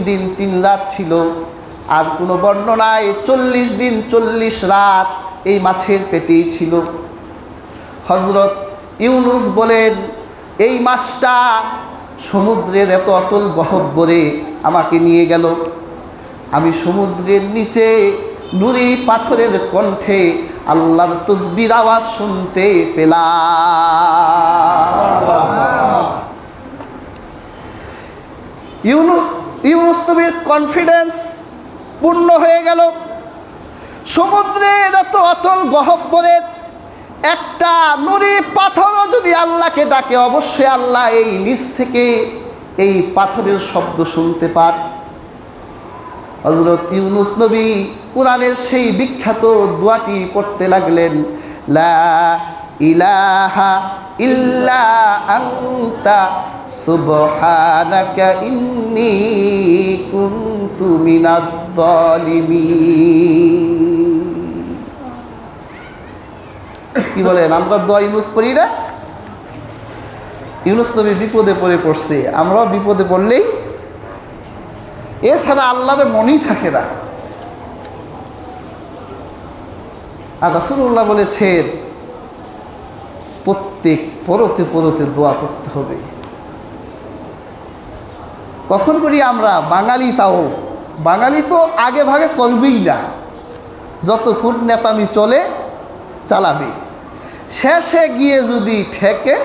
দিন 3 রাত ছিল। আর কোনো বর্ণনায় 40 দিন 40 রাত এই মাছের পেটেই ছিল। হযরত ইউনুস বলেন, এই মাছটা সমুদ্রের এত অতল গহ্বরে আমাকে নিয়ে গেল। আমি সমুদ্রের নিচে নুরি পাথরের কণ্ঠে আল্লাহর তাসবির আওয়াজ শুনতে পেলাম। ইউনুস নবীর কনফিডেন্স পূর্ণ হয়ে গেল। সমুদ্রের এত অতল গহ্বরের একটা নুরি পাথরও যদি আল্লাহকে ডাকে, অবশ্যই আল্লাহ এই নিচ থেকে এই পাথরের শব্দ শুনতে পান। হযরত ইউনুস নবী কোরআনের সেই বিখ্যাত দোয়াটি পড়তে লাগলেন, লা ইলাহা ইল্লা আনতা সুবহানাকা ইন্নী কুনতু মিনাজ জালিমিন। কি বলেন, আমরা দোয়া ইউনুস পড়ি না? ইউনুস নবী বিপদে পড়ছে, আমরাও বিপদে পড়লেই এছাড়া আল্লাহর মনেই থাকে না। আর রাসূলুল্লাহ বলেছেন, প্রত্যেক পরতে পরতে দোয়া করতে হবে। কখন করি আমরা? বাঙালি, তাও বাঙালি তো আগে ভাগে করবেই না, যতক্ষণ নেতামি চলে চালাবে। শেষে গিয়ে যদি ঠেকে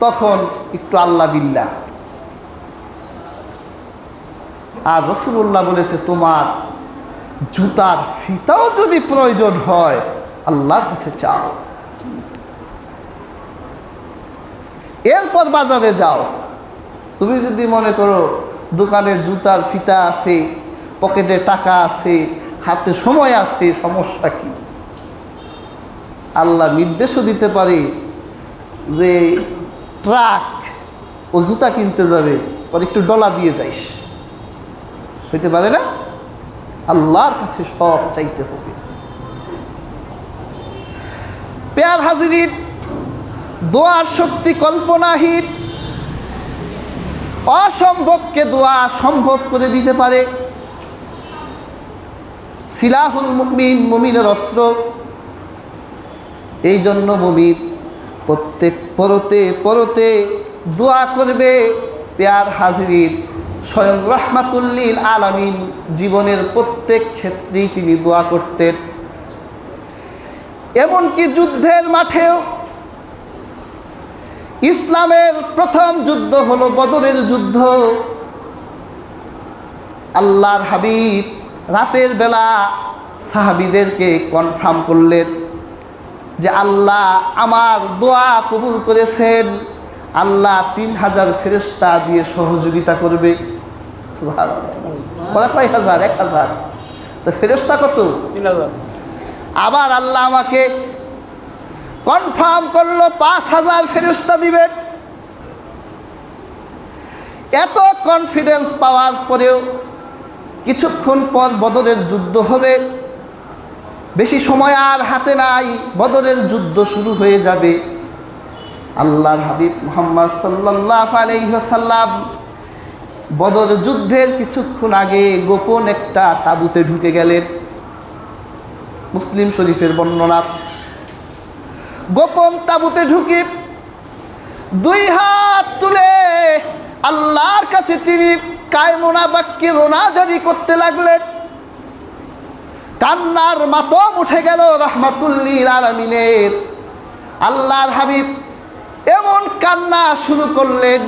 তখন একটু আল্লাহ বিল্লাহ। আর রাসূলুল্লাহ বলেছে, তোমার জুতার ফিতাও যদি প্রয়োজন হয় আল্লাহর কাছে চাও, এরপর বাজারে যাও। তুমি যদি মনে করো দোকানে জুতার ফিতা আছে, পকেটে টাকা আছে, হাতে সময় আছে, সমস্যা কি? আল্লাহ নির্দেশও দিতে পারে যে ট্রাক ও জুতা কিনতে যাবে, ওর একটু ডলা দিয়ে যাইস, হইতে পারে না? আল্লাহর কাছে সব চাইতে হবে। পেয়ার হাজিরিন, দোয়ার শক্তি কল্পনাহীন। অসম্ভবকে দোয়া সম্ভব করে দিতে পারে। সিলাহুল মুমিন, মুমিনের অস্ত্র। এই জন্য মুমিন প্রত্যেক পরতে পরতে দোয়া করবে। পেয়ার হাজিরিন, স্বয়ং রাহমাতুল্লিল আলামিন জীবনের প্রত্যেক ক্ষেত্রেই তিনি দোয়া করতেন। এমনকি যুদ্ধের মাঠেও। ইসলামের প্রথম যুদ্ধ হলো বদরের যুদ্ধ। আল্লাহর হাবিব রাতের বেলা সাহাবীদেরকে কনফার্ম করলেন যে আল্লাহ আমার দোয়া কবুল করেছেন, আল্লাহ 3000 ফেরেশতা দিয়ে সহযোগিতা করবে। সুবহানাল্লাহ। বলা কয় হাজার? 1000। তো ফেরেশতা কত? 3000। আবার আল্লাহ আমাকে কনফার্ম করলো 5000 ফেরেশতা দিবেন। এত কনফিডেন্স পাওয়ার পরেও কিছুক্ষণ পর বদরের যুদ্ধ হবে। বেশি সময় আর হাতে নাই, বদরের যুদ্ধ শুরু হয়ে যাবে। আল্লাহর হাবিব মুহাম্মদ সাল্লাল্লাহু আলাইহি ওয়াসাল্লাম বদর যুদ্ধের কিছুক্ষণ আগে গোপন একটা তাঁবুতে ঢুকে গেলেন। মুসলিম শরীফের বর্ণনা। গোপন তাঁবুতে ঢুকে 2 হাত তুলে আল্লাহর কাছে তিনি কায়মোনা বাক্যে রোনাজারি করতে লাগলেন। কান্নার মাতম উঠে গেল রাহমাতুল্লিল আলামিনের। আল্লাহর হাবিব এমন কান্না শুরু করলেন।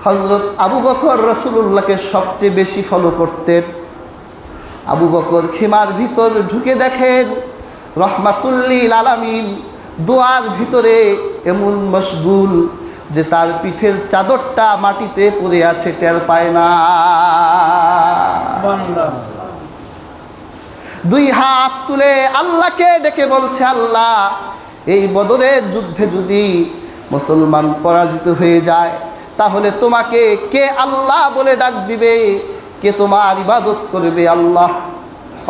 হযরত আবু বকর রাসূলুল্লাহকে সবচেয়ে বেশি ফলো করতেন। আবু বকর খিমার ভিতর ঢুকে দেখেন রাহমাতুল্লিল আলামিন দোয়ার ভিতরে এমন মশগুল যে তার পিঠের চাদরটা মাটিতে পড়ে আছে, টের পায় না। 2 হাত তুলে আল্লাহকে ডেকে বলছে, আল্লাহ এই বদরের যুদ্ধে যদি মুসলমান পরাজিত হয়ে যায় তাহলে তোমাকে কে আল্লাহ বলে ডাক দিবে, কে তোমার ইবাদত করবে? আল্লাহ।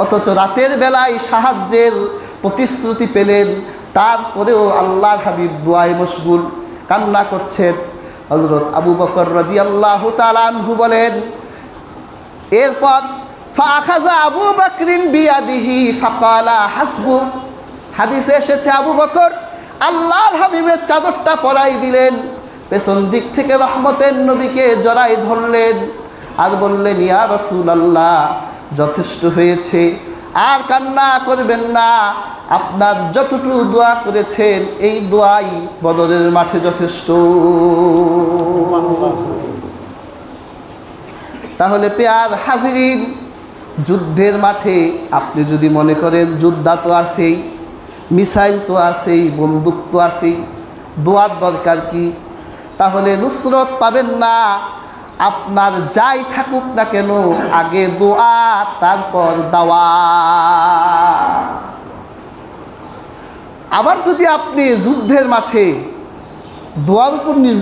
অথচ রাতের বেলায় সাহায্যের প্রতিশ্রুতি পেলেন, তারপরেও আল্লাহর হাবিব দোয়ায় মশগুল, কান্না করছেন। হযরত আবু বকর রাদিয়াল্লাহু তাআলা আনহু বলেন, এরপর ফাখাযা আবু বকরিন বিয়াদিহি ফাকালা হাসবু, হাদিসে এসেছে আবু বকর আল্লাহর হাবিবের চাদরটা পরাই দিলেন, পেছন দিক থেকে রহমতের নবীকে জড়াই ধরলেন আর বললেন, ইয়া রাসূলুল্লাহ, যথেষ্ট হয়েছে, আর কান্না করবেন না, আপনার যতটুকু দোয়া করেছেন এই দোয়াই বদরের মাঠে যথেষ্ট। তাহলে পেয়ার হাজিরিন, যুদ্ধের মাঠে আপনি যদি মনে করেন যোদ্ধা তো আছেই, মিসাইল তো আছেই, বন্দুক তো আছেই, দোয়ার দরকার কি? তাহলে নুসরত পাবেন না, আপনার যাই থাকুক না কেন আগে দোয়া তারপর দাওয়া। আবার যদি আপনি যুদ্ধের মাঠে দোয়ার উপর নির্ভর